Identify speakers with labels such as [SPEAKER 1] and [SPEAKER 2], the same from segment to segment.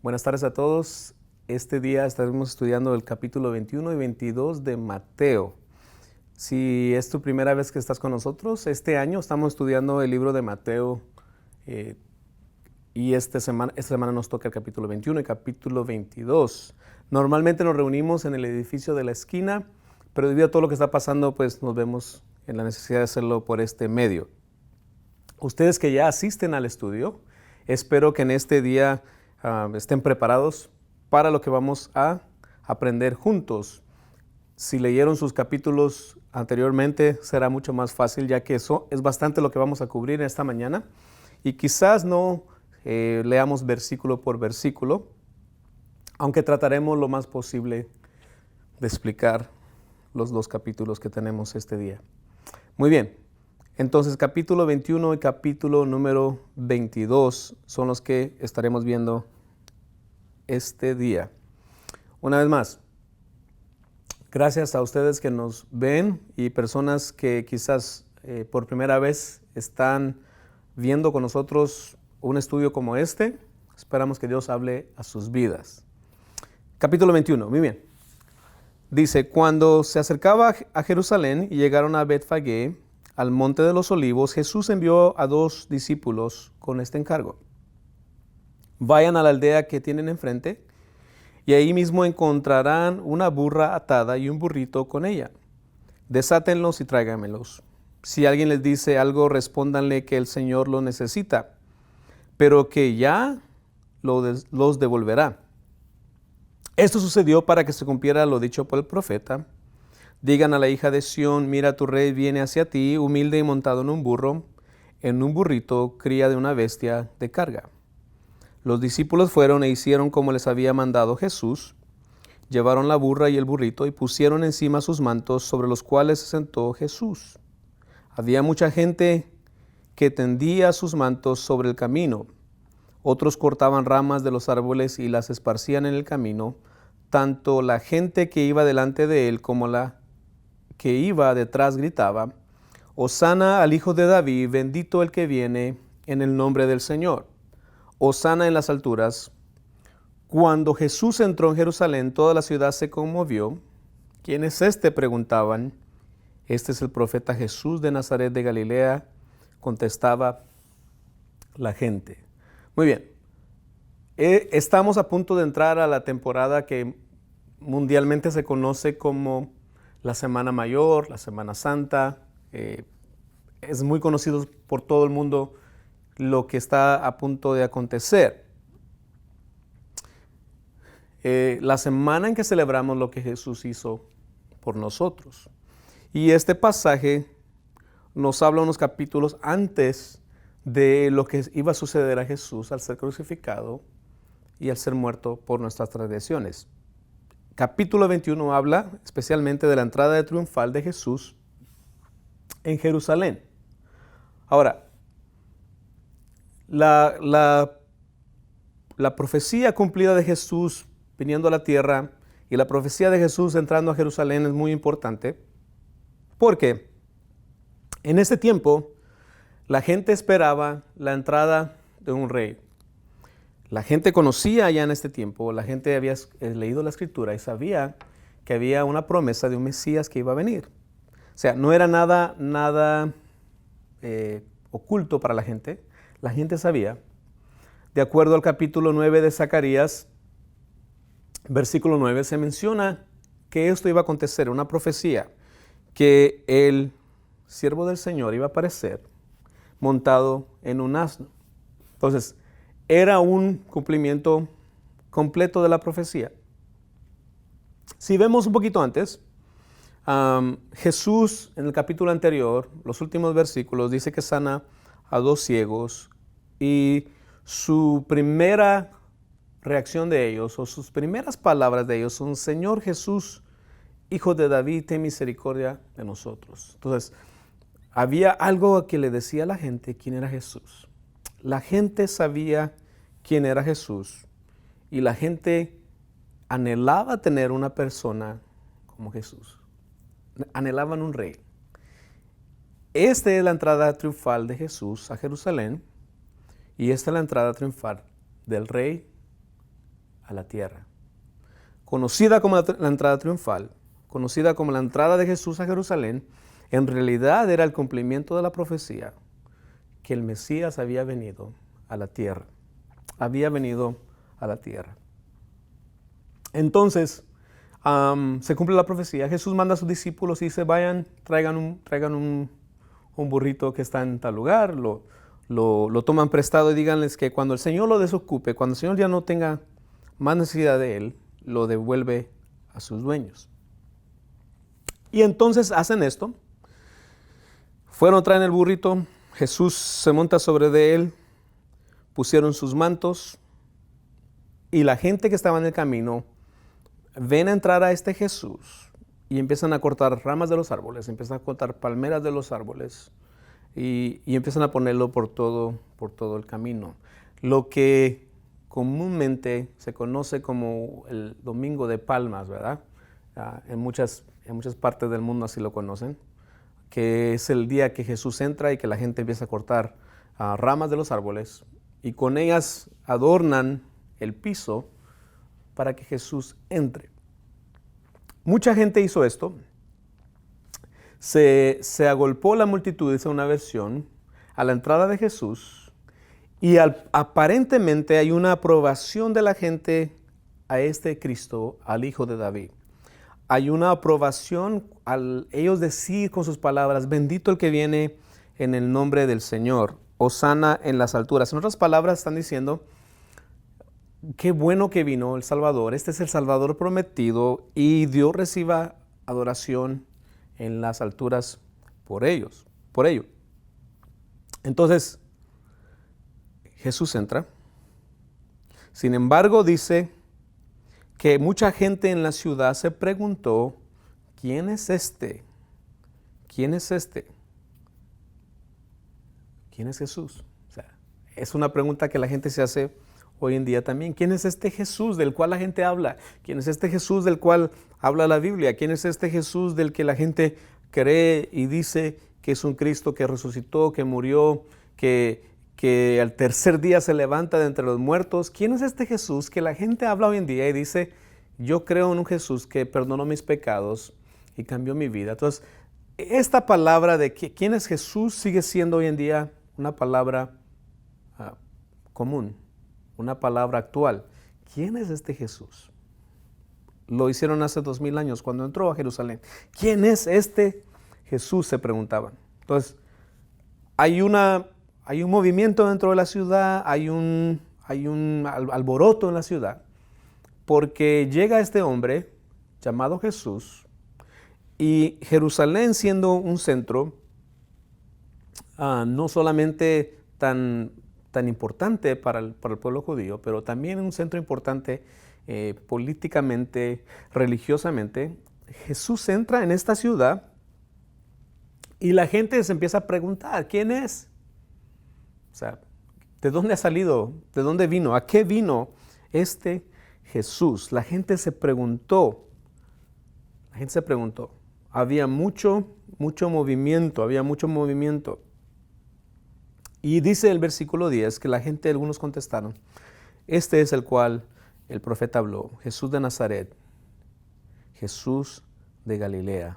[SPEAKER 1] Buenas tardes a todos. Este día estaremos estudiando el capítulo 21 y 22 de Mateo. Si es tu primera vez que estás con nosotros, este año estamos estudiando el libro de Mateo y esta semana nos toca el capítulo 21 y capítulo 22. Normalmente nos reunimos en el edificio de la esquina, pero debido a todo lo que está pasando, pues nos vemos en la necesidad de hacerlo por este medio. Ustedes que ya asisten al estudio, espero que en este día estén preparados para lo que vamos a aprender juntos. Si leyeron sus capítulos anteriormente, será mucho más fácil, ya que eso es bastante lo que vamos a cubrir esta mañana. Y quizás no leamos versículo por versículo, aunque trataremos lo más posible de explicar los dos capítulos que tenemos este día. Muy bien. Entonces, capítulo 21 y capítulo número 22 son los que estaremos viendo este día. Una vez más, gracias a ustedes que nos ven y personas que quizás por primera vez están viendo con nosotros un estudio como este. Esperamos que Dios hable a sus vidas. Capítulo 21, muy bien. Dice, cuando se acercaba a Jerusalén y llegaron a Betfagé, al monte de los olivos, Jesús envió a 2 discípulos con este encargo. Vayan a la aldea que tienen enfrente y ahí mismo encontrarán una burra atada y un burrito con ella. Desátenlos y tráiganmelos. Si alguien les dice algo, respóndanle que el Señor lo necesita, pero que ya los devolverá. Esto sucedió para que se cumpliera lo dicho por el profeta. Digan a la hija de Sión, mira, tu rey viene hacia ti, humilde y montado en un burrito, cría de una bestia de carga. Los discípulos fueron e hicieron como les había mandado Jesús. Llevaron la burra y el burrito y pusieron encima sus mantos, sobre los cuales se sentó Jesús. Había mucha gente que tendía sus mantos sobre el camino. Otros cortaban ramas de los árboles y las esparcían en el camino. Tanto la gente que iba delante de él como la que iba detrás gritaba, Hosana al Hijo de David, bendito el que viene en el nombre del Señor. Hosana en las alturas. Cuando Jesús entró en Jerusalén, toda la ciudad se conmovió. ¿Quién es este?, preguntaban. Este es el profeta Jesús de Nazaret de Galilea, contestaba la gente. Muy bien. Estamos a punto de entrar a la temporada que mundialmente se conoce como la Semana Mayor, la Semana Santa. Es muy conocido por todo el mundo lo que está a punto de acontecer. La semana en que celebramos lo que Jesús hizo por nosotros. Y este pasaje nos habla unos capítulos antes de lo que iba a suceder a Jesús al ser crucificado y al ser muerto por nuestras transgresiones. Capítulo 21 habla especialmente de la entrada triunfal de Jesús en Jerusalén. Ahora, la profecía cumplida de Jesús viniendo a la tierra y la profecía de Jesús entrando a Jerusalén es muy importante porque en este tiempo la gente esperaba la entrada de un rey. La gente conocía ya en este tiempo, la gente había leído la Escritura y sabía que había una promesa de un Mesías que iba a venir. O sea, no era nada oculto para la gente. La gente sabía. De acuerdo al capítulo 9 de Zacarías, versículo 9, se menciona que esto iba a acontecer, una profecía, que el siervo del Señor iba a aparecer montado en un asno. Entonces, era un cumplimiento completo de la profecía. Si vemos un poquito antes, Jesús en el capítulo anterior, los últimos versículos, dice que sana a 2 ciegos y su primera reacción de ellos o sus primeras palabras de ellos son, Señor Jesús, Hijo de David, ten misericordia de nosotros. Entonces, había algo que le decía a la gente quién era Jesús. La gente sabía quién era Jesús y la gente anhelaba tener una persona como Jesús. Anhelaban un rey. Esta es la entrada triunfal de Jesús a Jerusalén y esta es la entrada triunfal del rey a la tierra. Conocida como la entrada triunfal, conocida como la entrada de Jesús a Jerusalén, en realidad era el cumplimiento de la profecía que el Mesías había venido a la tierra. Había venido a la tierra. Entonces, se cumple la profecía. Jesús manda a sus discípulos y dice, vayan, traigan un burrito que está en tal lugar, lo toman prestado y díganles que cuando el Señor lo desocupe, cuando el Señor ya no tenga más necesidad de él, lo devuelve a sus dueños. Y entonces hacen esto. Fueron, traen el burrito, Jesús se monta sobre de él, pusieron sus mantos y la gente que estaba en el camino ven entrar a este Jesús y empiezan a cortar ramas de los árboles, empiezan a cortar palmeras de los árboles y empiezan a ponerlo por todo el camino. Lo que comúnmente se conoce como el Domingo de Palmas, ¿verdad? En muchas partes del mundo así lo conocen, que es el día que Jesús entra y que la gente empieza a cortar ramas de los árboles y con ellas adornan el piso para que Jesús entre. Mucha gente hizo esto. Se agolpó la multitud, dice una versión, a la entrada de Jesús y aparentemente hay una aprobación de la gente a este Cristo, al Hijo de David. Hay una aprobación al ellos decir con sus palabras, bendito el que viene en el nombre del Señor, hosana en las alturas. En otras palabras están diciendo, qué bueno que vino el Salvador, este es el Salvador prometido y Dios reciba adoración en las alturas por ello. Entonces, Jesús entra. Sin embargo, dice que mucha gente en la ciudad se preguntó, ¿quién es este? ¿Quién es este? ¿Quién es Jesús? O sea, es una pregunta que la gente se hace hoy en día también. ¿Quién es este Jesús del cual la gente habla? ¿Quién es este Jesús del cual habla la Biblia? ¿Quién es este Jesús del que la gente cree y dice que es un Cristo que resucitó, que murió, que al tercer día se levanta de entre los muertos? ¿Quién es este Jesús que la gente habla hoy en día y dice, yo creo en un Jesús que perdonó mis pecados y cambió mi vida? Entonces, esta palabra de quién es Jesús sigue siendo hoy en día una palabra común, una palabra actual. ¿Quién es este Jesús? Lo hicieron hace 2000 años cuando entró a Jerusalén. ¿Quién es este Jesús? Se preguntaban. Entonces, hay un movimiento dentro de la ciudad, hay un alboroto en la ciudad, porque llega este hombre llamado Jesús y Jerusalén siendo un centro no solamente tan importante para el pueblo judío, pero también un centro importante políticamente, religiosamente. Jesús entra en esta ciudad y la gente se empieza a preguntar, ¿quién es? O sea, ¿de dónde ha salido? ¿De dónde vino? ¿A qué vino este Jesús? La gente se preguntó. Había mucho movimiento. Y dice el versículo 10 que la gente, algunos contestaron, este es el cual el profeta habló, Jesús de Nazaret, Jesús de Galilea.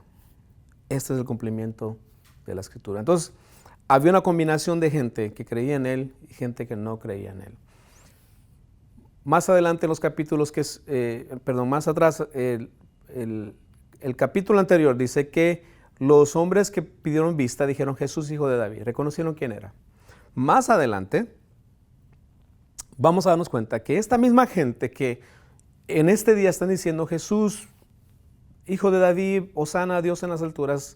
[SPEAKER 1] Este es el cumplimiento de la Escritura. Entonces, había una combinación de gente que creía en él y gente que no creía en él. Más adelante en los capítulos más atrás, el capítulo anterior dice que los hombres que pidieron vista dijeron Jesús, hijo de David, reconocieron quién era. Más adelante vamos a darnos cuenta que esta misma gente que en este día están diciendo Jesús, hijo de David, hosana a Dios en las alturas,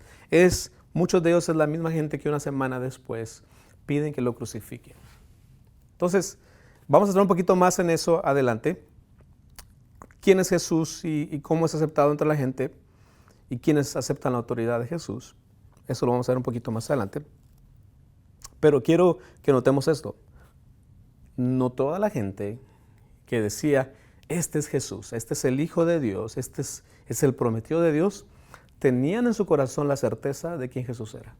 [SPEAKER 1] muchos de ellos es la misma gente que una semana después piden que lo crucifiquen. Entonces, vamos a entrar un poquito más en eso adelante. ¿Quién es Jesús y cómo es aceptado entre la gente? ¿Y quiénes aceptan la autoridad de Jesús? Eso lo vamos a ver un poquito más adelante. Pero quiero que notemos esto. No toda la gente que decía, este es Jesús, este es el Hijo de Dios, este es el prometido de Dios, tenían en su corazón la certeza de quién Jesús era.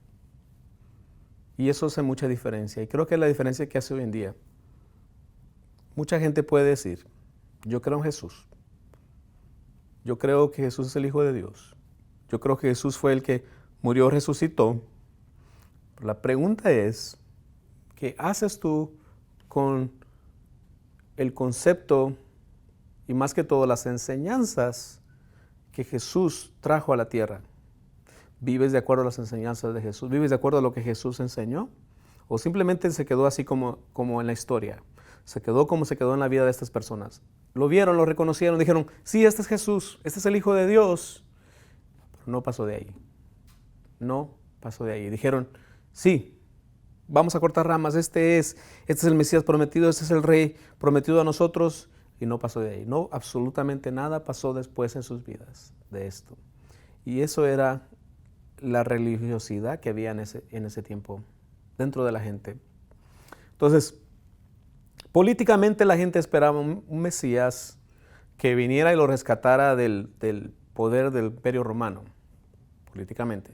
[SPEAKER 1] Y eso hace mucha diferencia. Y creo que es la diferencia que hace hoy en día. Mucha gente puede decir, Yo creo en Jesús. Yo creo que Jesús es el Hijo de Dios. Yo creo que Jesús fue el que murió, resucitó. Pero la pregunta es, ¿qué haces tú con el concepto y más que todo las enseñanzas que Jesús trajo a la tierra? ¿Vives de acuerdo a las enseñanzas de Jesús? ¿Vives de acuerdo a lo que Jesús enseñó? ¿O simplemente se quedó así como en la historia? Se quedó como se quedó en la vida de estas personas. Lo vieron, lo reconocieron, dijeron, sí, este es Jesús, este es el Hijo de Dios. Pero no pasó de ahí. No pasó de ahí. Dijeron, sí, vamos a cortar ramas, este es el Mesías prometido, este es el Rey prometido a nosotros. Y no pasó de ahí. No, absolutamente nada pasó después en sus vidas de esto. Y eso era la religiosidad que había en ese tiempo dentro de la gente. Entonces, políticamente la gente esperaba un Mesías que viniera y lo rescatara del poder del Imperio Romano, políticamente.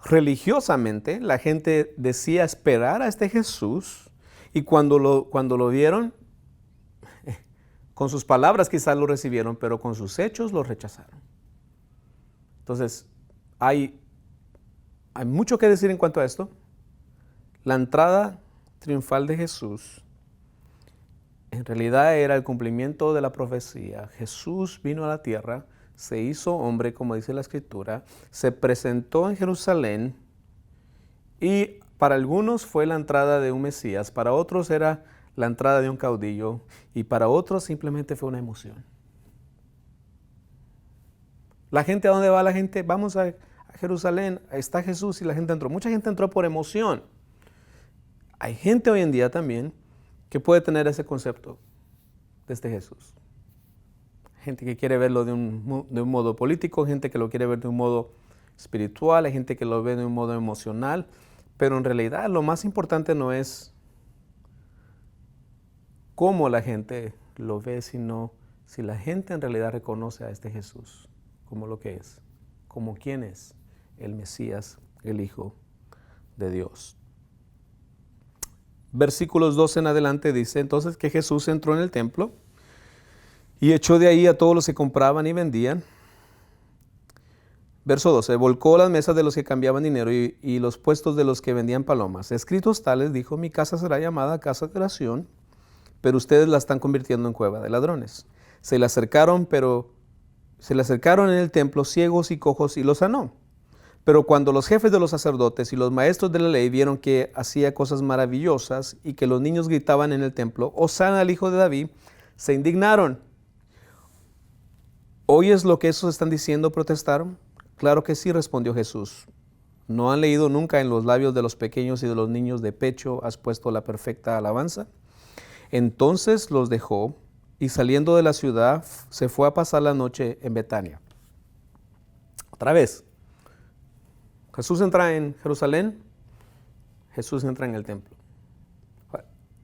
[SPEAKER 1] Religiosamente, la gente decía esperar a este Jesús y cuando lo vieron, con sus palabras quizás lo recibieron, pero con sus hechos lo rechazaron. Entonces, hay mucho que decir en cuanto a esto. La entrada triunfal de Jesús en realidad era el cumplimiento de la profecía. Jesús vino a la tierra, se hizo hombre, como dice la Escritura, se presentó en Jerusalén y para algunos fue la entrada de un Mesías, para otros era la entrada de un caudillo y para otros simplemente fue una emoción. La gente, ¿a dónde va la gente? Vamos a Jerusalén, está Jesús y la gente entró. Mucha gente entró por emoción. Hay gente hoy en día también que puede tener ese concepto de este Jesús. Gente que quiere verlo de un modo político, gente que lo quiere ver de un modo espiritual, hay gente que lo ve de un modo emocional, pero en realidad lo más importante no es cómo la gente lo ve, sino si la gente en realidad reconoce a este Jesús como lo que es, como quién es, el Mesías, el Hijo de Dios. Versículos 12 en adelante dice entonces que Jesús entró en el templo y echó de ahí a todos los que compraban y vendían. Verso 12, volcó las mesas de los que cambiaban dinero y los puestos de los que vendían palomas. Escritos tales, dijo, mi casa será llamada casa de oración, pero ustedes la están convirtiendo en cueva de ladrones. Se le acercaron en el templo ciegos y cojos y los sanó. Pero cuando los jefes de los sacerdotes y los maestros de la ley vieron que hacía cosas maravillosas y que los niños gritaban en el templo, Hosana al Hijo de David, se indignaron. ¿Oyes lo que esos están diciendo? Protestaron. Claro que sí, respondió Jesús. ¿No han leído nunca en los labios de los pequeños y de los niños de pecho has puesto la perfecta alabanza? Entonces los dejó y saliendo de la ciudad se fue a pasar la noche en Betania. Otra vez. Jesús entra en Jerusalén, Jesús entra en el templo.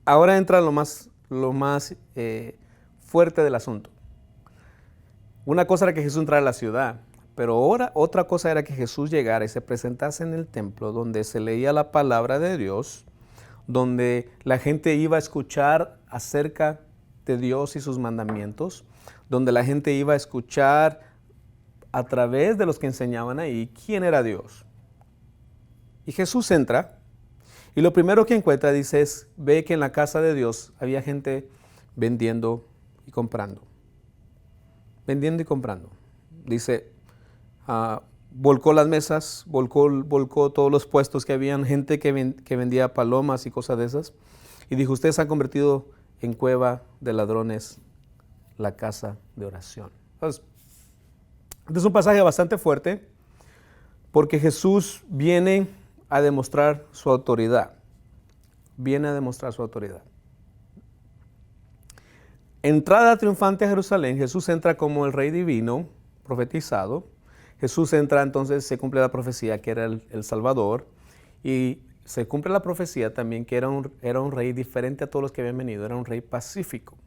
[SPEAKER 1] Ahora entra lo más fuerte del asunto. Una cosa era que Jesús entrara a la ciudad, pero ahora otra cosa era que Jesús llegara y se presentase en el templo donde se leía la palabra de Dios, donde la gente iba a escuchar acerca de Dios y sus mandamientos, donde la gente iba a escuchar a través de los que enseñaban ahí quién era Dios. Y Jesús entra y lo primero que encuentra, dice, ve que en la casa de Dios había gente vendiendo y comprando. Vendiendo y comprando. Dice, volcó las mesas, volcó todos los puestos que habían, gente que vendía palomas y cosas de esas. Y dijo, ustedes han convertido en cueva de ladrones la casa de oración. Entonces, este es un pasaje bastante fuerte porque Jesús viene a demostrar su autoridad. Viene a demostrar su autoridad. Entrada triunfante a Jerusalén, Jesús entra como el Rey divino, profetizado. Jesús entra, entonces se cumple la profecía que era el Salvador. Y se cumple la profecía también que era un rey diferente a todos los que habían venido. Era un rey pacífico.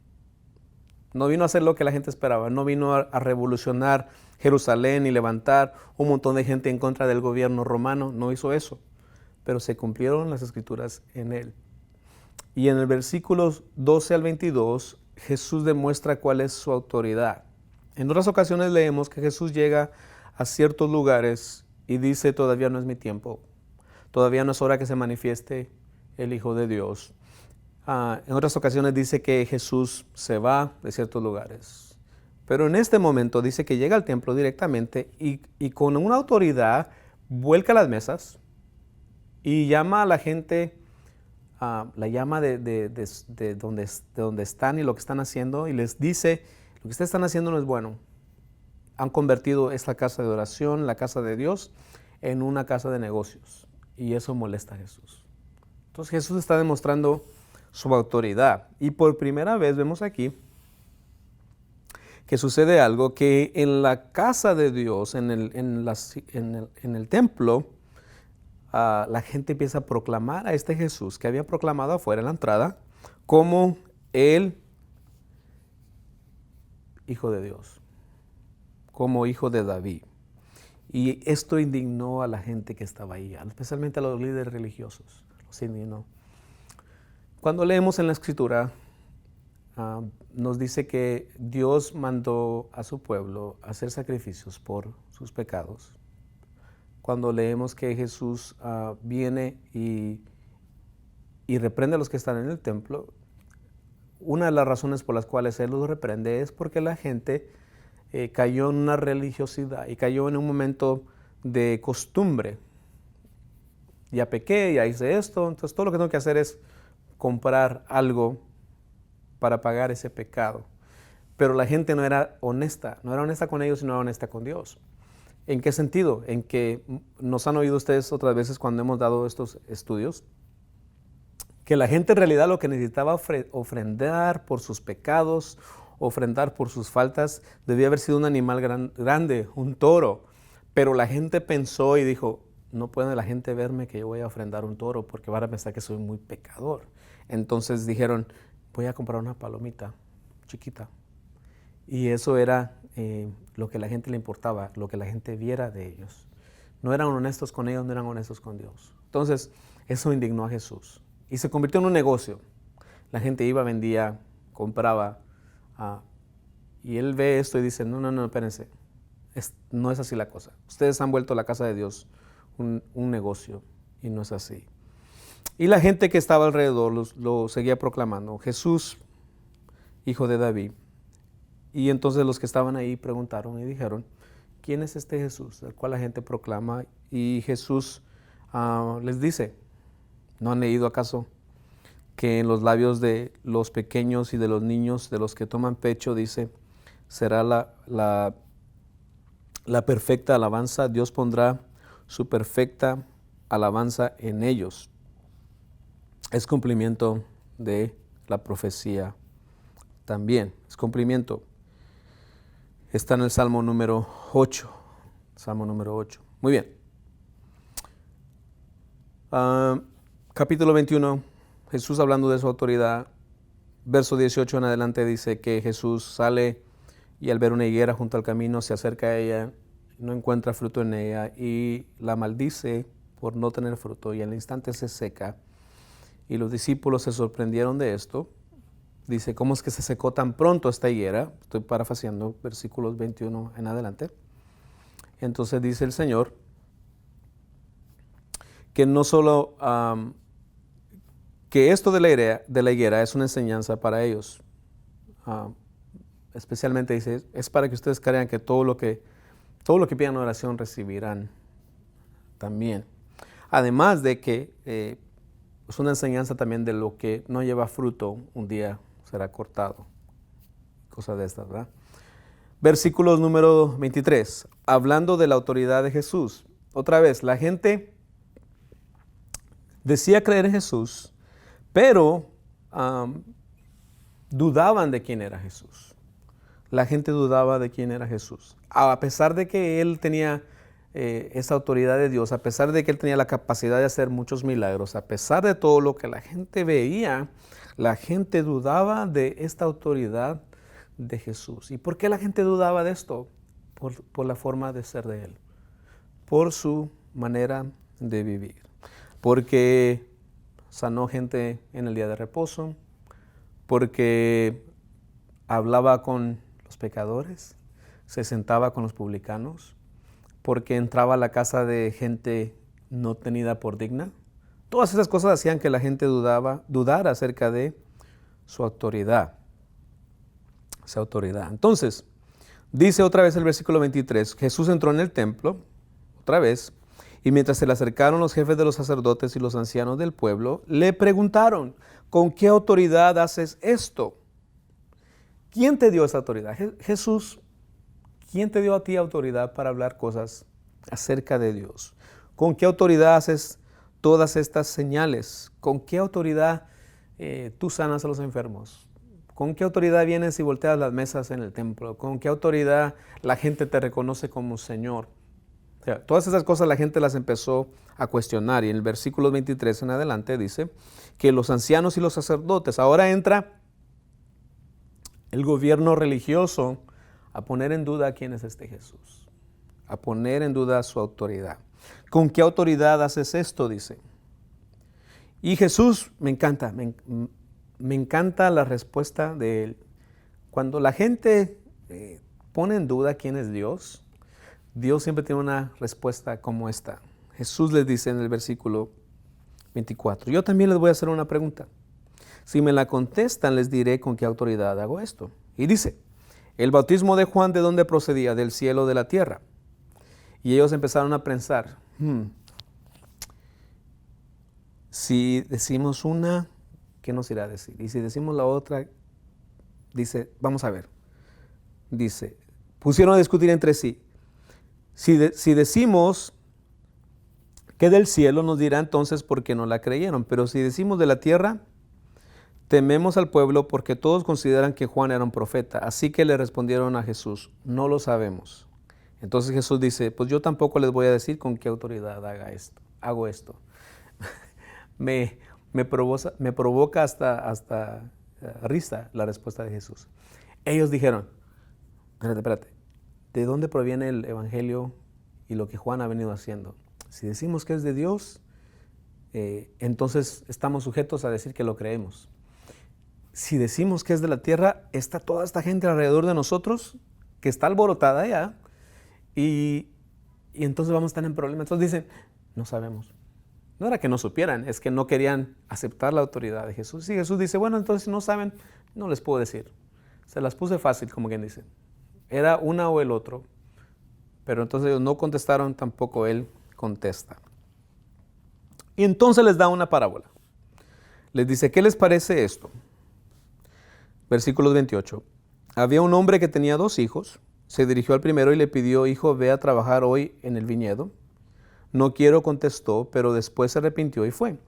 [SPEAKER 1] No vino a hacer lo que la gente esperaba. No vino a revolucionar Jerusalén y levantar un montón de gente en contra del gobierno romano. No hizo eso. Pero se cumplieron las escrituras en él. Y en el versículos 12 al 22 Jesús demuestra cuál es su autoridad. En otras ocasiones leemos que Jesús llega a ciertos lugares y dice, todavía no es mi tiempo, todavía no es hora que se manifieste el Hijo de Dios. En otras ocasiones dice que Jesús se va de ciertos lugares. Pero en este momento dice que llega al templo directamente y con una autoridad vuelca las mesas y llama a la gente, la llama de donde están y lo que están haciendo y les dice, lo que ustedes están haciendo no es bueno. Han convertido esta casa de oración, la casa de Dios, en una casa de negocios. Y eso molesta a Jesús. Entonces Jesús está demostrando su autoridad. Y por primera vez vemos aquí que sucede algo que en la casa de Dios, en el templo, la gente empieza a proclamar a este Jesús que había proclamado afuera en la entrada como el Hijo de Dios, como Hijo de David. Y esto indignó a la gente que estaba ahí, especialmente a los líderes religiosos, los indignó. Cuando leemos en la Escritura, nos dice que Dios mandó a su pueblo a hacer sacrificios por sus pecados. Cuando leemos que Jesús viene y reprende a los que están en el templo, una de las razones por las cuales Él los reprende es porque la gente cayó en una religiosidad y cayó en un momento de costumbre. Ya pequé, ya hice esto, entonces todo lo que tengo que hacer es comprar algo para pagar ese pecado. Pero la gente no era honesta con ellos y no era honesta con Dios. ¿En qué sentido? En que nos han oído ustedes otras veces cuando hemos dado estos estudios, que la gente en realidad lo que necesitaba ofrendar por sus pecados, ofrendar por sus faltas, debía haber sido un animal grande, un toro. Pero la gente pensó y dijo, no puede la gente verme que yo voy a ofrendar un toro porque van a pensar que soy muy pecador. Entonces dijeron, voy a comprar una palomita chiquita. Y eso era lo que a la gente le importaba, lo que la gente viera de ellos. No eran honestos con ellos, no eran honestos con Dios. Entonces, eso indignó a Jesús. Y se convirtió en un negocio. La gente iba, vendía, compraba. Y Él ve esto y dice, no, espérense. No es así la cosa. Ustedes han vuelto la casa de Dios un negocio y no es así. Y la gente que estaba alrededor lo seguía proclamando, Jesús, Hijo de David. Y entonces los que estaban ahí preguntaron y dijeron, ¿quién es este Jesús, el cual la gente proclama? Y Jesús les dice, ¿no han leído acaso que en los labios de los pequeños y de los niños, de los que toman pecho, dice, será la perfecta alabanza? Dios pondrá su perfecta alabanza en ellos. Es cumplimiento de la profecía también. Es cumplimiento. Está en el Salmo número 8. Salmo número 8. Muy bien. Capítulo 21. Jesús hablando de su autoridad. Verso 18 en adelante dice que Jesús sale y al ver una higuera junto al camino se acerca a ella, no encuentra fruto en ella y la maldice por no tener fruto y al instante se seca. Y los discípulos se sorprendieron de esto. Dice, ¿cómo es que se secó tan pronto esta higuera? Estoy parafraseando versículos 21 en adelante. Entonces dice el Señor que no solo que esto de la higuera es una enseñanza para ellos. Especialmente dice, es para que ustedes crean que todo lo que pidan oración recibirán también. Además de que es una enseñanza también de lo que no lleva fruto, un día será cortado. Cosas de estas, ¿verdad? Versículos número 23. Hablando de la autoridad de Jesús. Otra vez, la gente decía creer en Jesús, pero dudaban de quién era Jesús. La gente dudaba de quién era Jesús. A pesar de que Él tenía esa autoridad de Dios, a pesar de que Él tenía la capacidad de hacer muchos milagros, a pesar de todo lo que la gente veía, la gente dudaba de esta autoridad de Jesús. ¿Y por qué la gente dudaba de esto? Por la forma de ser de Él, por su manera de vivir. Porque sanó gente en el día de reposo, porque hablaba con los pecadores, se sentaba con los publicanos, porque entraba a la casa de gente no tenida por digna. Todas esas cosas hacían que la gente dudara acerca de su autoridad. Esa autoridad. Entonces, dice otra vez el versículo 23, Jesús entró en el templo, otra vez, y mientras se le acercaron los jefes de los sacerdotes y los ancianos del pueblo, le preguntaron, ¿con qué autoridad haces esto? ¿Quién te dio esa autoridad? Jesús, ¿quién te dio a ti autoridad para hablar cosas acerca de Dios? ¿Con qué autoridad haces todas estas señales? ¿Con qué autoridad tú sanas a los enfermos? ¿Con qué autoridad vienes y volteas las mesas en el templo? ¿Con qué autoridad la gente te reconoce como Señor? O sea, todas esas cosas la gente las empezó a cuestionar, y en el versículo 23 en adelante dice que los ancianos y los sacerdotes, ahora entra el gobierno religioso a poner en duda quién es este Jesús, a poner en duda su autoridad. ¿Con qué autoridad haces esto? Dice. Y Jesús, me encanta la respuesta de él. Cuando la gente pone en duda quién es Dios, Dios siempre tiene una respuesta como esta. Jesús les dice en el versículo 24, yo también les voy a hacer una pregunta. Si me la contestan, les diré con qué autoridad hago esto. Y dice, ¿el bautismo de Juan de dónde procedía? ¿Del cielo o de la tierra? Y ellos empezaron a pensar, si decimos una, ¿qué nos irá a decir? Y si decimos la otra, dice, vamos a ver. Dice, pusieron a discutir entre sí. Si decimos que del cielo, nos dirá entonces por qué no la creyeron. Pero si decimos de la tierra, tememos al pueblo porque todos consideran que Juan era un profeta. Así que le respondieron a Jesús, no lo sabemos. Entonces Jesús dice, pues yo tampoco les voy a decir con qué autoridad hago esto. me provoca hasta risa la respuesta de Jesús. Ellos dijeron, espérate, ¿de dónde proviene el evangelio y lo que Juan ha venido haciendo? Si decimos que es de Dios, entonces estamos sujetos a decir que lo creemos. Si decimos que es de la tierra, está toda esta gente alrededor de nosotros que está alborotada ya, y entonces vamos a estar en problemas. Entonces dicen, no sabemos. No era que no supieran, es que no querían aceptar la autoridad de Jesús. Y Jesús dice, bueno, entonces si no saben, no les puedo decir. Se las puse fácil, como quien dice. Era una o el otro. Pero entonces ellos no contestaron, tampoco él contesta. Y entonces les da una parábola. Les dice, ¿qué les parece esto? Versículo 28. Había un hombre que tenía 2 hijos. Se dirigió al primero y le pidió, hijo, ve a trabajar hoy en el viñedo. No quiero, contestó, pero después se arrepintió y fue.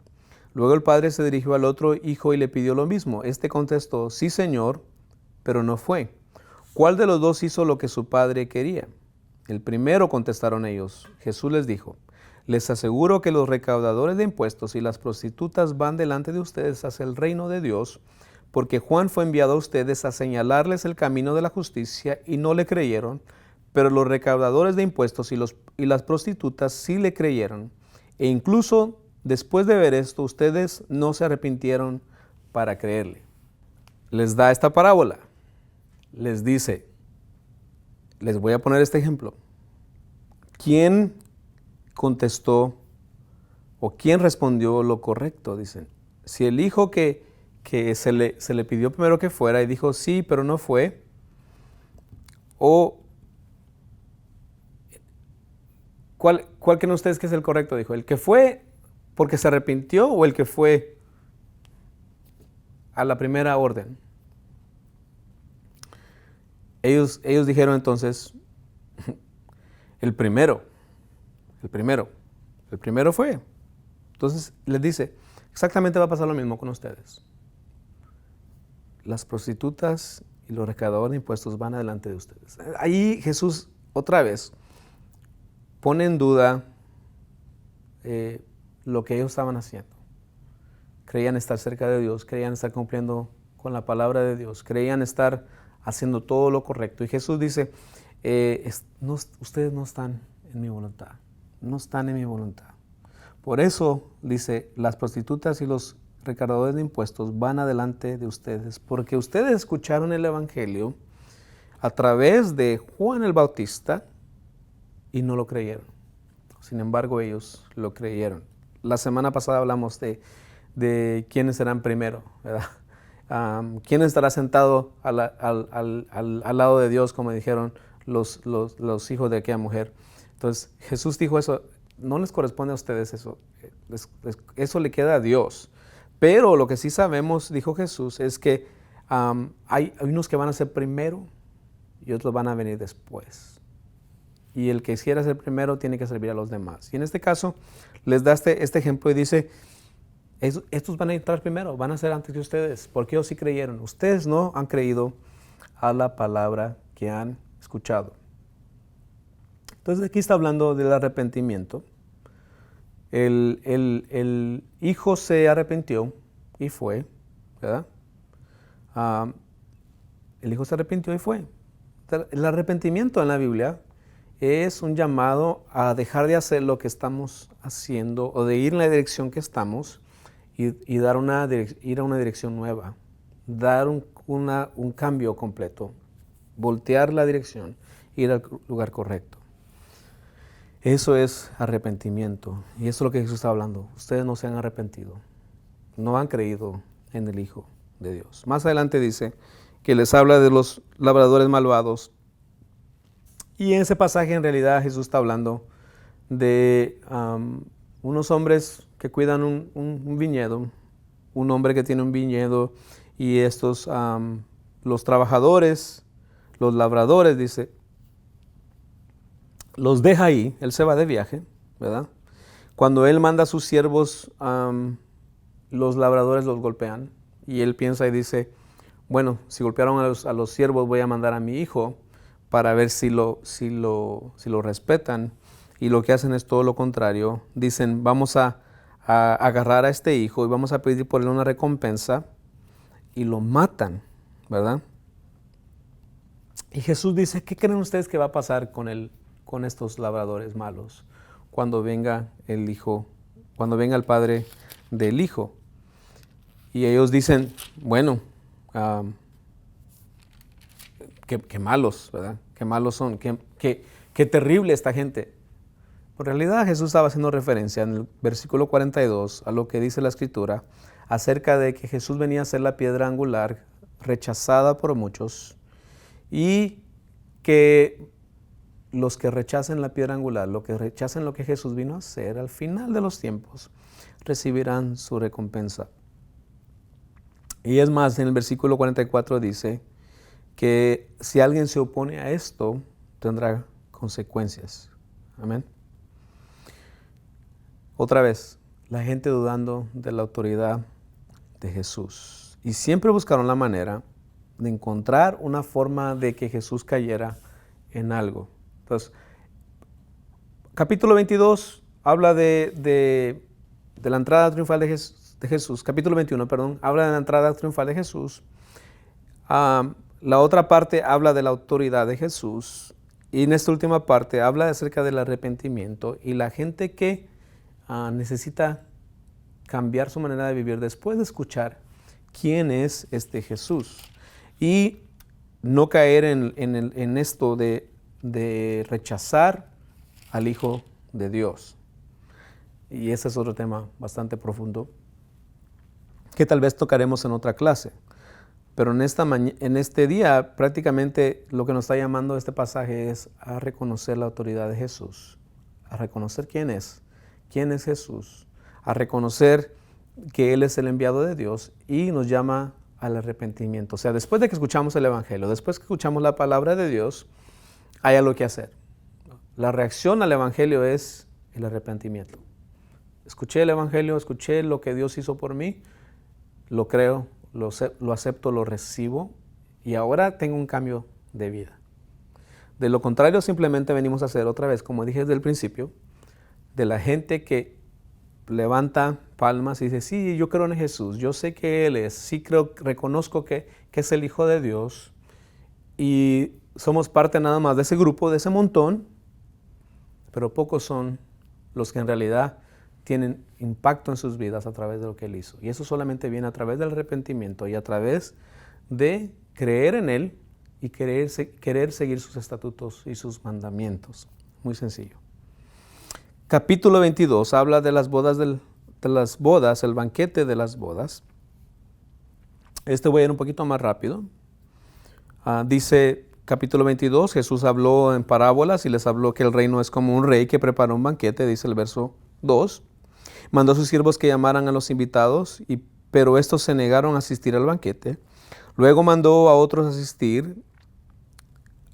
[SPEAKER 1] Luego el padre se dirigió al otro hijo y le pidió lo mismo. Este contestó, sí, señor, pero no fue. ¿Cuál de los 2 hizo lo que su padre quería? El primero, contestaron ellos. Jesús les dijo, les aseguro que los recaudadores de impuestos y las prostitutas van delante de ustedes hacia el reino de Dios, porque Juan fue enviado a ustedes a señalarles el camino de la justicia y no le creyeron, pero los recaudadores de impuestos y las prostitutas sí le creyeron. E incluso después de ver esto, ustedes no se arrepintieron para creerle. Les da esta parábola. Les dice, les voy a poner este ejemplo. ¿Quién contestó o quién respondió lo correcto? Dicen, si el hijo que se le pidió primero que fuera y dijo sí, pero no fue, o ¿cuál creen ustedes que es el correcto? Dijo, ¿el que fue porque se arrepintió o el que fue a la primera orden? Ellos dijeron entonces, el primero fue. Entonces les dice, exactamente va a pasar lo mismo con ustedes. Las prostitutas y los recaudadores de impuestos van adelante de ustedes. Ahí Jesús otra vez pone en duda lo que ellos estaban haciendo. Creían estar cerca de Dios, creían estar cumpliendo con la palabra de Dios, creían estar haciendo todo lo correcto. Y Jesús dice, ustedes no están en mi voluntad, no están en mi voluntad. Por eso, dice, las prostitutas y los recaudadores de impuestos van adelante de ustedes, porque ustedes escucharon el Evangelio a través de Juan el Bautista y no lo creyeron. Sin embargo, ellos lo creyeron. La semana pasada hablamos de quiénes serán primero, ¿verdad? ¿Quién estará sentado al lado de Dios, como dijeron los hijos de aquella mujer? Entonces, Jesús dijo eso, no les corresponde a ustedes eso, eso le queda a Dios. Pero lo que sí sabemos, dijo Jesús, es que hay unos que van a ser primero y otros van a venir después. Y el que quisiera ser primero tiene que servir a los demás. Y en este caso, les da este ejemplo y dice, estos van a entrar primero, van a ser antes que ustedes, porque ellos sí creyeron. Ustedes no han creído a la palabra que han escuchado. Entonces aquí está hablando del arrepentimiento. El hijo se arrepintió y fue, ¿verdad? El hijo se arrepintió y fue. El arrepentimiento en la Biblia es un llamado a dejar de hacer lo que estamos haciendo o de ir en la dirección que estamos y ir a una dirección nueva, dar un cambio completo, voltear la dirección, ir al lugar correcto. Eso es arrepentimiento y eso es lo que Jesús está hablando. Ustedes no se han arrepentido, no han creído en el Hijo de Dios. Más adelante dice que les habla de los labradores malvados. Y en ese pasaje en realidad Jesús está hablando de unos hombres que cuidan un viñedo, un hombre que tiene un viñedo y estos, los trabajadores, los labradores, dice, los deja ahí, él se va de viaje, ¿verdad? Cuando él manda a sus siervos, los labradores los golpean y él piensa y dice, bueno, si golpearon a los siervos voy a mandar a mi hijo para ver si lo respetan. Y lo que hacen es todo lo contrario. Dicen, vamos a agarrar a este hijo y vamos a pedir por él una recompensa y lo matan, ¿verdad? Y Jesús dice, ¿qué creen ustedes que va a pasar con estos labradores malos cuando venga el hijo, cuando venga el padre del hijo? Y ellos dicen, bueno, qué malos, ¿verdad? Qué malos son, qué terrible esta gente. En realidad Jesús estaba haciendo referencia en el versículo 42 a lo que dice la Escritura acerca de que Jesús venía a ser la piedra angular rechazada por muchos y que los que rechacen la piedra angular, los que rechacen lo que Jesús vino a hacer, al final de los tiempos recibirán su recompensa. Y es más, en el versículo 44 dice que si alguien se opone a esto, tendrá consecuencias. Amén. Otra vez, la gente dudando de la autoridad de Jesús. Y siempre buscaron la manera de encontrar una forma de que Jesús cayera en algo. Entonces, capítulo 22 habla de la entrada triunfal de Jesús. Capítulo 21, perdón, habla de la entrada triunfal de Jesús. La otra parte habla de la autoridad de Jesús. Y en esta última parte habla acerca del arrepentimiento y la gente que necesita cambiar su manera de vivir después de escuchar quién es este Jesús. Y no caer en esto de rechazar al Hijo de Dios. Y ese es otro tema bastante profundo que tal vez tocaremos en otra clase. Pero en este día prácticamente lo que nos está llamando este pasaje es a reconocer la autoridad de Jesús, a reconocer quién es Jesús, a reconocer que Él es el enviado de Dios y nos llama al arrepentimiento. O sea, después de que escuchamos el Evangelio, después que escuchamos la palabra de Dios, hay algo que hacer. La reacción al Evangelio es el arrepentimiento. Escuché el Evangelio, escuché lo que Dios hizo por mí, lo creo, lo acepto, lo recibo y ahora tengo un cambio de vida. De lo contrario, simplemente venimos a hacer otra vez, como dije desde el principio, de la gente que levanta palmas y dice, sí, yo creo en Jesús, yo sé que Él es, sí creo, reconozco que es el Hijo de Dios y somos parte nada más de ese grupo, de ese montón, pero pocos son los que en realidad tienen impacto en sus vidas a través de lo que Él hizo. Y eso solamente viene a través del arrepentimiento y a través de creer en Él y querer seguir sus estatutos y sus mandamientos. Muy sencillo. Capítulo 22 habla de las bodas, el banquete de las bodas. Voy a ir un poquito más rápido. Dice capítulo 22, Jesús habló en parábolas y les habló que el reino es como un rey que prepara un banquete, dice el verso 2. Mandó a sus siervos que llamaran a los invitados, pero estos se negaron a asistir al banquete. Luego mandó a otros asistir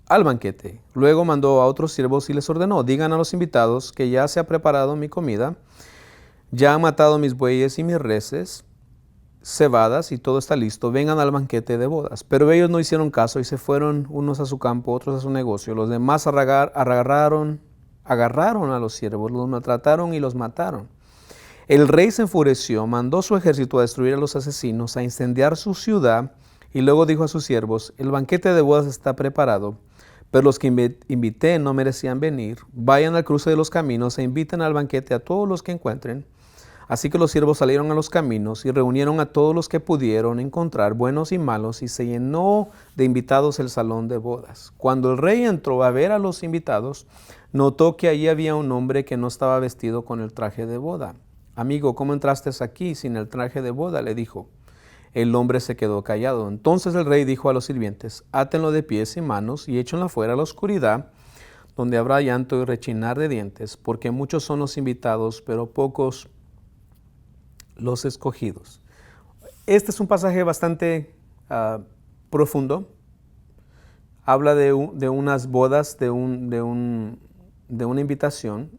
[SPEAKER 1] al banquete. Luego mandó a otros siervos y les ordenó: digan a los invitados que ya se ha preparado mi comida, ya han matado mis bueyes y mis reses cebadas y todo está listo, vengan al banquete de bodas. Pero ellos no hicieron caso y se fueron unos a su campo, otros a su negocio. Los demás agarraron a los siervos, los maltrataron y los mataron. El rey se enfureció, mandó su ejército a destruir a los asesinos, a incendiar su ciudad, y luego dijo a sus siervos: el banquete de bodas está preparado, pero los que invité no merecían venir. Vayan al cruce de los caminos e inviten al banquete a todos los que encuentren. Así que los siervos salieron a los caminos y reunieron a todos los que pudieron encontrar, buenos y malos, y se llenó de invitados el salón de bodas. Cuando el rey entró a ver a los invitados, notó que allí había un hombre que no estaba vestido con el traje de boda. Amigo, ¿cómo entraste aquí sin el traje de boda?, le dijo. El hombre se quedó callado. Entonces el rey dijo a los sirvientes: átenlo de pies y manos y échenlo afuera a la oscuridad, donde habrá llanto y rechinar de dientes, porque muchos son los invitados, pero pocos los escogidos. Este es un pasaje bastante profundo. Habla de unas bodas, de una invitación.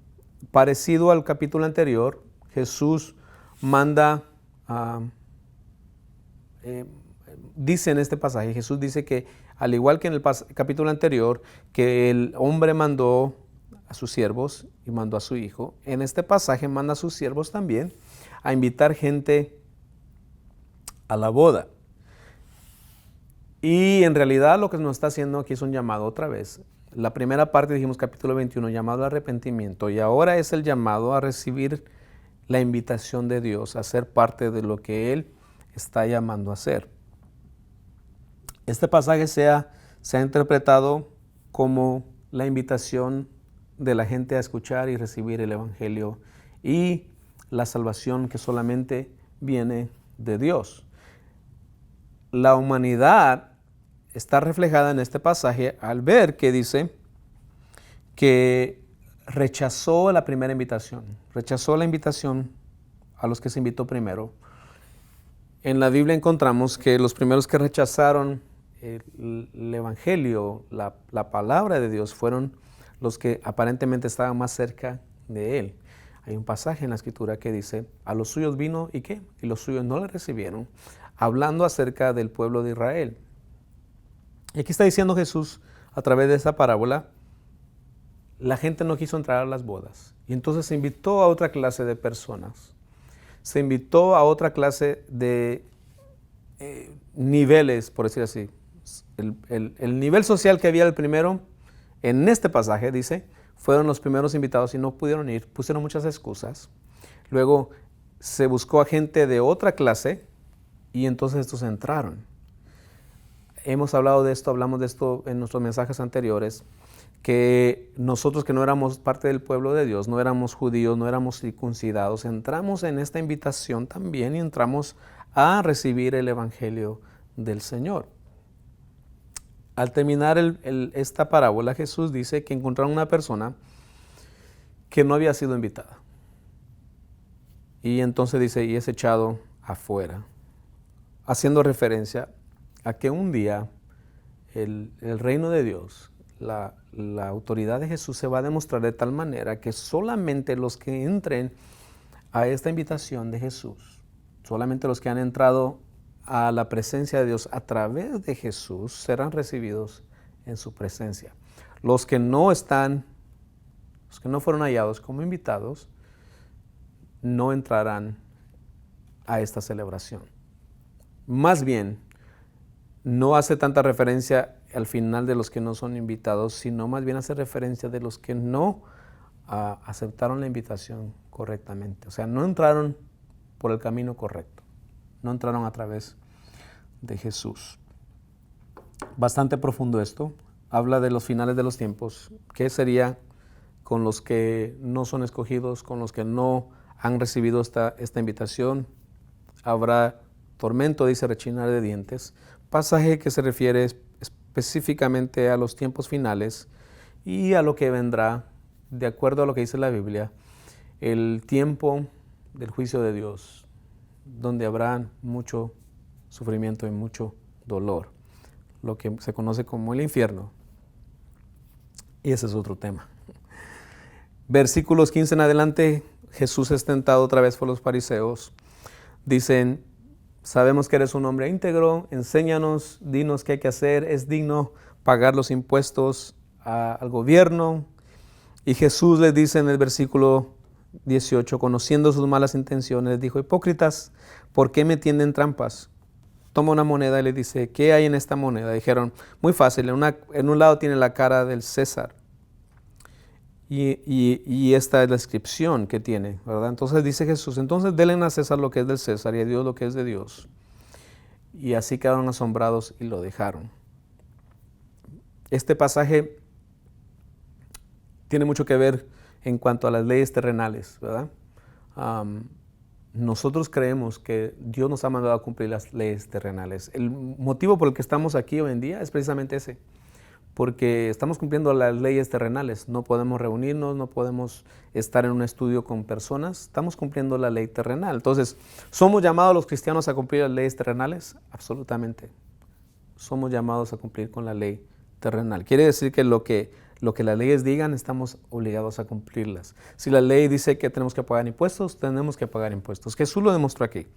[SPEAKER 1] Parecido al capítulo anterior, Jesús manda, dice en este pasaje, Jesús dice que al igual que en el capítulo anterior, que el hombre mandó a sus siervos y mandó a su hijo, en este pasaje manda a sus siervos también a invitar gente a la boda. Y en realidad lo que nos está haciendo aquí es un llamado otra vez. La primera parte dijimos capítulo 21, llamado al arrepentimiento, y ahora es el llamado a recibir la invitación de Dios, a ser parte de lo que Él está llamando a hacer. Este pasaje se ha interpretado como la invitación de la gente a escuchar y recibir el Evangelio y la salvación que solamente viene de Dios. La humanidad está reflejada en este pasaje al ver que dice que rechazó la primera invitación, rechazó la invitación a los que se invitó primero. En la Biblia encontramos que los primeros que rechazaron el Evangelio, la palabra de Dios, fueron los que aparentemente estaban más cerca de Él. Hay un pasaje en la Escritura que dice: a los suyos vino, ¿y qué? Y los suyos no le recibieron, hablando acerca del pueblo de Israel. Y aquí está diciendo Jesús, a través de esta parábola, la gente no quiso entrar a las bodas. Y entonces se invitó a otra clase de personas. Se invitó a otra clase de niveles, por decir así. El nivel social que había el primero, en este pasaje dice, fueron los primeros invitados y no pudieron ir, pusieron muchas excusas. Luego se buscó a gente de otra clase y entonces estos entraron. Hemos hablado de esto, hablamos de esto en nuestros mensajes anteriores, que nosotros que no éramos parte del pueblo de Dios, no éramos judíos, no éramos circuncidados, entramos en esta invitación también y entramos a recibir el Evangelio del Señor. Al terminar esta parábola, Jesús dice que encontraron una persona que no había sido invitada. Y entonces dice, y es echado afuera, haciendo referencia a que un día el reino de Dios, la autoridad de Jesús se va a demostrar de tal manera que solamente los que entren a esta invitación de Jesús, solamente los que han entrado a la presencia de Dios a través de Jesús serán recibidos en su presencia. Los que no fueron hallados como invitados, no entrarán a esta celebración. Más bien, no hace tanta referencia al final de los que no son invitados, sino más bien hace referencia de los que no aceptaron la invitación correctamente. O sea, no entraron por el camino correcto. No entraron a través de Jesús. Bastante profundo esto. Habla de los finales de los tiempos. ¿Qué sería con los que no son escogidos, con los que no han recibido esta invitación? Habrá tormento, dice, rechinar de dientes. Pasaje que se refiere específicamente a los tiempos finales y a lo que vendrá, de acuerdo a lo que dice la Biblia, el tiempo del juicio de Dios, donde habrá mucho sufrimiento y mucho dolor, lo que se conoce como el infierno. Y ese es otro tema. Versículos 15 en adelante, Jesús es tentado otra vez por los fariseos. Dicen: sabemos que eres un hombre íntegro, enséñanos, dinos qué hay que hacer, es digno pagar los impuestos al gobierno. Y Jesús les dice en el versículo 18, conociendo sus malas intenciones, dijo: hipócritas, ¿por qué me tienden trampas? Toma una moneda y le dice: ¿qué hay en esta moneda? Dijeron: muy fácil, en un lado tiene la cara del César. Y esta es la inscripción que tiene, ¿verdad? Entonces dice Jesús: entonces denle a César lo que es del César y a Dios lo que es de Dios. Y así quedaron asombrados y lo dejaron. Este pasaje tiene mucho que ver en cuanto a las leyes terrenales, ¿verdad? Nosotros creemos que Dios nos ha mandado a cumplir las leyes terrenales. El motivo por el que estamos aquí hoy en día es precisamente ese, porque estamos cumpliendo las leyes terrenales. No podemos reunirnos, no podemos estar en un estudio con personas, estamos cumpliendo la ley terrenal. Entonces, ¿somos llamados los cristianos a cumplir las leyes terrenales? Absolutamente. Somos llamados a cumplir con la ley terrenal. Quiere decir que lo que las leyes digan, estamos obligados a cumplirlas. Si la ley dice que tenemos que pagar impuestos, tenemos que pagar impuestos. Jesús lo demostró aquí.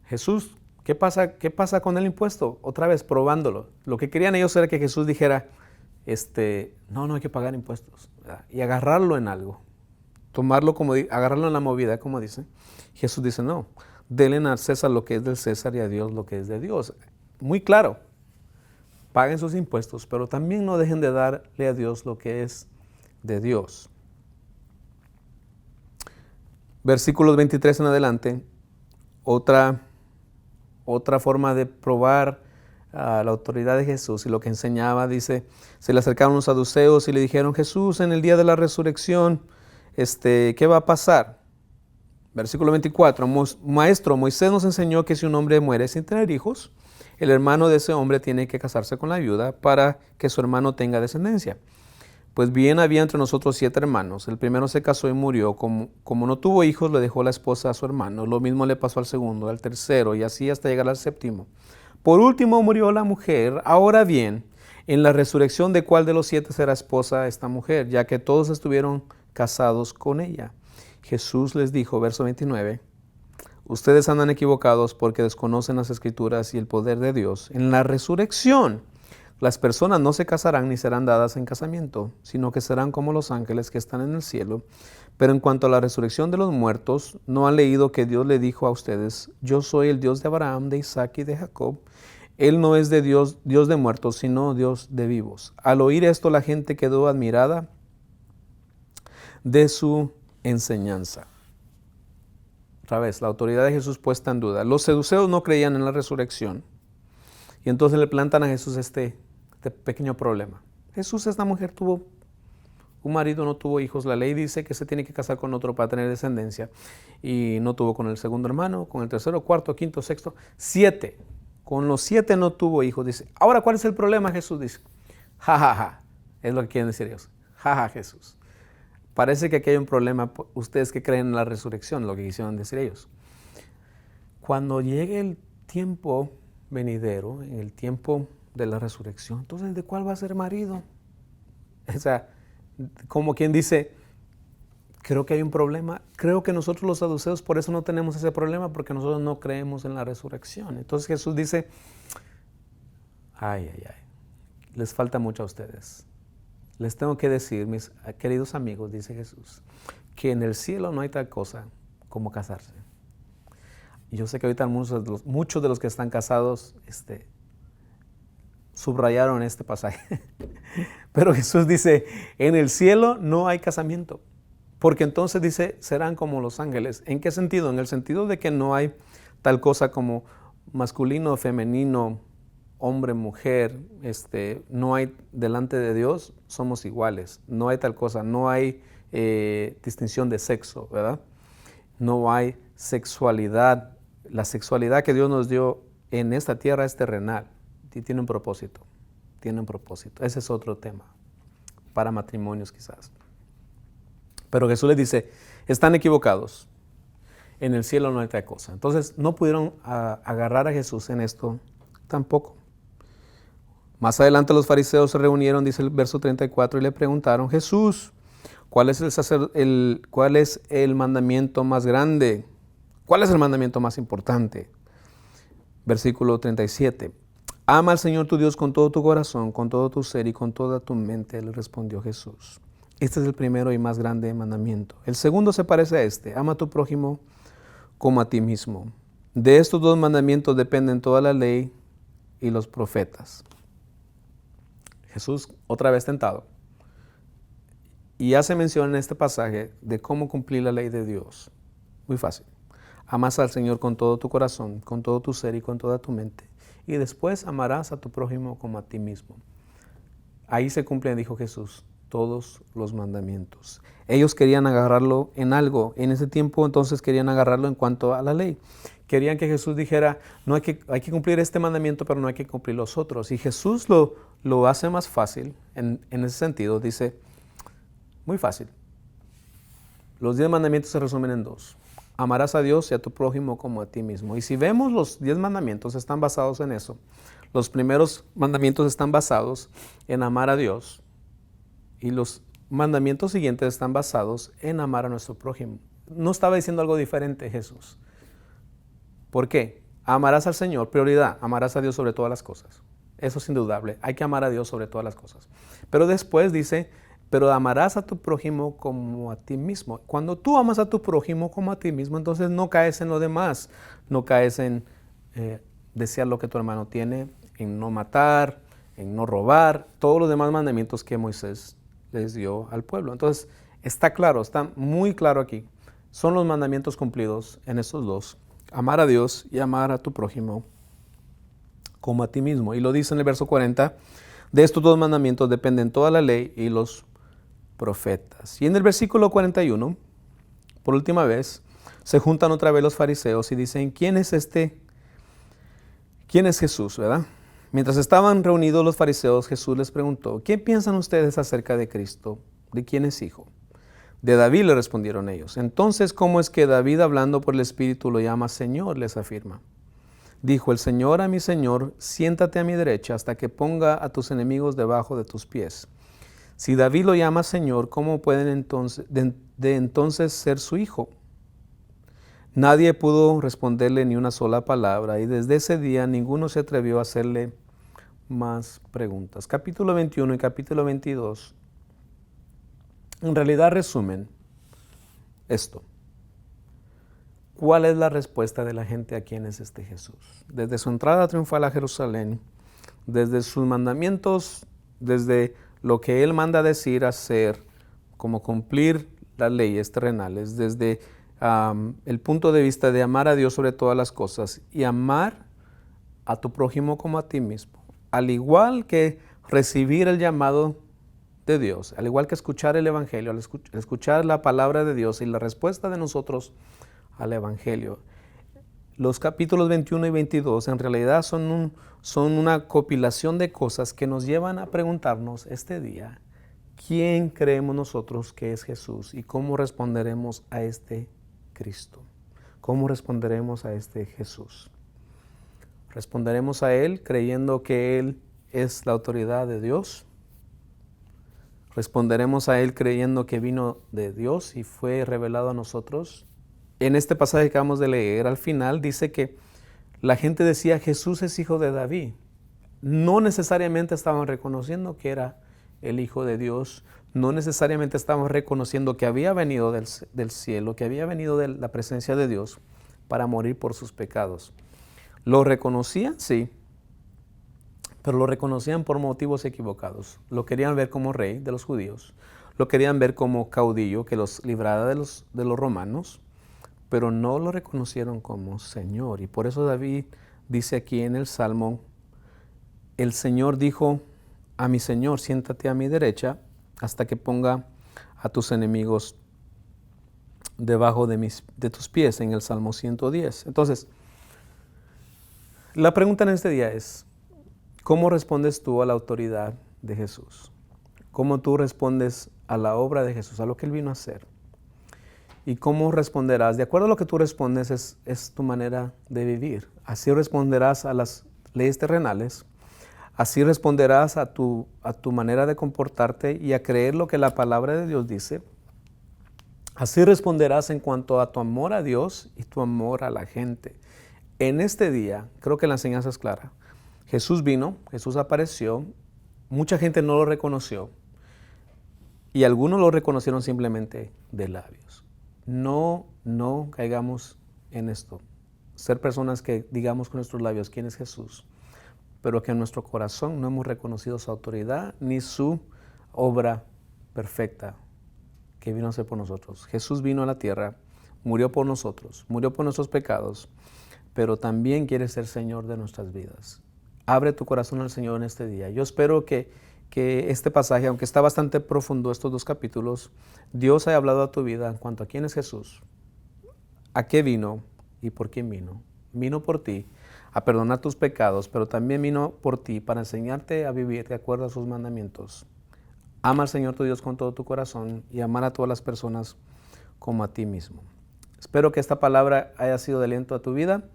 [SPEAKER 1] Jesús, ¿qué pasa con el impuesto? Otra vez, probándolo. Lo que querían ellos era que Jesús dijera, no hay que pagar impuestos, ¿verdad? Y agarrarlo en algo. Agarrarlo en la movida, como dice. Jesús dice: no, denle a César lo que es del César y a Dios lo que es de Dios. Muy claro. Paguen sus impuestos, pero también no dejen de darle a Dios lo que es de Dios. Versículos 23 en adelante, otra forma de probar la autoridad de Jesús y lo que enseñaba, dice: se le acercaron los saduceos y le dijeron: Jesús, en el día de la resurrección, ¿qué va a pasar? Versículo 24, Maestro, Moisés nos enseñó que si un hombre muere sin tener hijos, el hermano de ese hombre tiene que casarse con la viuda para que su hermano tenga descendencia. Pues bien, había entre nosotros 7 hermanos. El primero se casó y murió. Como no tuvo hijos, le dejó la esposa a su hermano. Lo mismo le pasó al segundo, al tercero, y así hasta llegar al séptimo. Por último murió la mujer. Ahora bien, en la resurrección, ¿de cuál de los 7 será esposa esta mujer? Ya que todos estuvieron casados con ella. Jesús les dijo, verso 29, ustedes andan equivocados porque desconocen las Escrituras y el poder de Dios. En la resurrección, las personas no se casarán ni serán dadas en casamiento, sino que serán como los ángeles que están en el cielo. Pero en cuanto a la resurrección de los muertos, ¿no han leído que Dios le dijo a ustedes: yo soy el Dios de Abraham, de Isaac y de Jacob? Él no es de Dios de muertos, sino Dios de vivos. Al oír esto, la gente quedó admirada de su enseñanza. Otra vez, la autoridad de Jesús puesta en duda. Los saduceos no creían en la resurrección y entonces le plantan a Jesús este pequeño problema. Jesús, esta mujer tuvo un marido, no tuvo hijos. La ley dice que se tiene que casar con otro para tener descendencia, y no tuvo con el segundo hermano, con el tercero, cuarto, quinto, sexto, 7. Con los 7 no tuvo hijos. Dice, ahora, ¿cuál es el problema? Jesús dice, es lo que quieren decir ellos. Jesús. Parece que aquí hay un problema. Ustedes que creen en la resurrección, lo que quisieron decir ellos. Cuando llegue el tiempo venidero, en el tiempo de la resurrección, entonces, ¿de cuál va a ser marido? O sea, como quien dice, creo que hay un problema. Creo que nosotros los saduceos por eso no tenemos ese problema, porque nosotros no creemos en la resurrección. Entonces Jesús dice, les falta mucho a ustedes. Les tengo que decir, mis queridos amigos, dice Jesús, que en el cielo no hay tal cosa como casarse. Y yo sé que ahorita muchos de los que están casados subrayaron este pasaje. Pero Jesús dice, en el cielo no hay casamiento. Porque entonces dice, serán como los ángeles. ¿En qué sentido? En el sentido de que no hay tal cosa como masculino, femenino, hombre, mujer. No hay delante de Dios, somos iguales. No hay tal cosa, no hay distinción de sexo, ¿verdad? No hay sexualidad. La sexualidad que Dios nos dio en esta tierra es terrenal y tiene un propósito. Tiene un propósito. Ese es otro tema para matrimonios quizás. Pero Jesús les dice, están equivocados. En el cielo no hay tal cosa. Entonces no pudieron agarrar a Jesús en esto tampoco. Más adelante los fariseos se reunieron, dice el verso 34, y le preguntaron, Jesús, ¿cuál es el mandamiento más grande? ¿Cuál es el mandamiento más importante? Versículo 37. Ama al Señor tu Dios con todo tu corazón, con todo tu ser y con toda tu mente, le respondió Jesús. Este es el primero y más grande mandamiento. El segundo se parece a este. Ama a tu prójimo como a ti mismo. De estos dos mandamientos dependen toda la ley y los profetas. Jesús, otra vez tentado, y hace mención en este pasaje de cómo cumplir la ley de Dios. Muy fácil. Amas al Señor con todo tu corazón, con todo tu ser y con toda tu mente. Y después amarás a tu prójimo como a ti mismo. Ahí se cumplen, dijo Jesús, todos los mandamientos. Ellos querían agarrarlo en algo. En ese tiempo entonces querían agarrarlo en cuanto a la ley. Querían que Jesús dijera, no hay que cumplir este mandamiento, pero no hay que cumplir los otros. Y Jesús lo hace más fácil en ese sentido. Dice, muy fácil. Los 10 mandamientos se resumen en 2. Amarás a Dios y a tu prójimo como a ti mismo. Y si vemos, los 10 mandamientos están basados en eso. Los primeros mandamientos están basados en amar a Dios. Y los mandamientos siguientes están basados en amar a nuestro prójimo. No estaba diciendo algo diferente Jesús. ¿Por qué? Amarás al Señor, prioridad. Amarás a Dios sobre todas las cosas. Eso es indudable. Hay que amar a Dios sobre todas las cosas. Pero después dice, pero amarás a tu prójimo como a ti mismo. Cuando tú amas a tu prójimo como a ti mismo, entonces no caes en lo demás. No caes en desear lo que tu hermano tiene, en no matar, en no robar, todos los demás mandamientos que Moisés les dio al pueblo. Entonces, está claro, está muy claro aquí. Son los mandamientos cumplidos en estos dos. Amar a Dios y amar a tu prójimo como a ti mismo. Y lo dice en el verso 40, de estos dos mandamientos dependen toda la ley y los profetas. Y en el versículo 41, por última vez, se juntan otra vez los fariseos y dicen, ¿quién es Jesús, verdad? Mientras estaban reunidos los fariseos, Jesús les preguntó, ¿qué piensan ustedes acerca de Cristo? ¿De quién es hijo? De David, le respondieron ellos. Entonces, ¿cómo es que David, hablando por el Espíritu, lo llama Señor? Les afirma. Dijo el Señor a mi Señor, siéntate a mi derecha hasta que ponga a tus enemigos debajo de tus pies. Si David lo llama Señor, ¿cómo pueden entonces ser su hijo? Nadie pudo responderle ni una sola palabra, y desde ese día ninguno se atrevió a hacerle más preguntas. Capítulo 21 y capítulo 22 en realidad resumen esto. ¿Cuál es la respuesta de la gente a quién es este Jesús? Desde su entrada triunfal a Jerusalén, desde sus mandamientos, desde lo que Él manda decir, hacer, como cumplir las leyes terrenales, desde el punto de vista de amar a Dios sobre todas las cosas y amar a tu prójimo como a ti mismo, al igual que recibir el llamado de Dios, al igual que escuchar el Evangelio, al escuchar la palabra de Dios y la respuesta de nosotros al Evangelio. Los capítulos 21 y 22 en realidad son una compilación de cosas que nos llevan a preguntarnos este día, ¿quién creemos nosotros que es Jesús y cómo responderemos a este Cristo? ¿Cómo responderemos a este Jesús? ¿Responderemos a Él creyendo que Él es la autoridad de Dios? ¿Responderemos a Él creyendo que vino de Dios y fue revelado a nosotros? En este pasaje que acabamos de leer, al final dice que la gente decía, Jesús es hijo de David. No necesariamente estaban reconociendo que era el Hijo de Dios. No necesariamente estaban reconociendo que había venido del cielo, que había venido de la presencia de Dios para morir por sus pecados. ¿Lo reconocían? Sí. pero lo reconocían por motivos equivocados. Lo querían ver como rey de los judíos, lo querían ver como caudillo que los librara de los romanos, pero no lo reconocieron como Señor. Y por eso David dice aquí en el Salmo, el Señor dijo a mi Señor, siéntate a mi derecha hasta que ponga a tus enemigos debajo de tus pies, en el Salmo 110. Entonces, la pregunta en este día es, ¿cómo respondes tú a la autoridad de Jesús? ¿Cómo tú respondes a la obra de Jesús, a lo que Él vino a hacer? ¿Y cómo responderás? De acuerdo a lo que tú respondes es tu manera de vivir. Así responderás a las leyes terrenales, así responderás a tu manera de comportarte y a creer lo que la palabra de Dios dice. Así responderás en cuanto a tu amor a Dios y tu amor a la gente. En este día, creo que la enseñanza es clara. Jesús vino, Jesús apareció, mucha gente no lo reconoció y algunos lo reconocieron simplemente de labios. No caigamos en esto. Ser personas que digamos con nuestros labios quién es Jesús, pero que en nuestro corazón no hemos reconocido su autoridad ni su obra perfecta que vino a hacer por nosotros. Jesús vino a la tierra, murió por nosotros, murió por nuestros pecados, pero también quiere ser Señor de nuestras vidas. Abre tu corazón al Señor en este día. Yo espero que este pasaje, aunque está bastante profundo estos 2 capítulos, Dios haya hablado a tu vida en cuanto a quién es Jesús, a qué vino y por quién vino. Vino por ti a perdonar tus pecados, pero también vino por ti para enseñarte a vivir de acuerdo a sus mandamientos. Ama al Señor tu Dios con todo tu corazón y amar a todas las personas como a ti mismo. Espero que esta palabra haya sido de aliento a tu vida.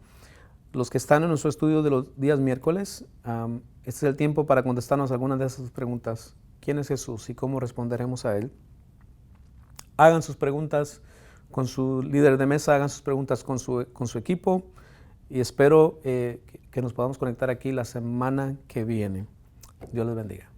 [SPEAKER 1] Los que están en nuestro estudio de los días miércoles, este es el tiempo para contestarnos algunas de esas preguntas. ¿Quién es Jesús y cómo responderemos a Él? Hagan sus preguntas con su líder de mesa, hagan sus preguntas con su equipo y espero que nos podamos conectar aquí la semana que viene. Dios les bendiga.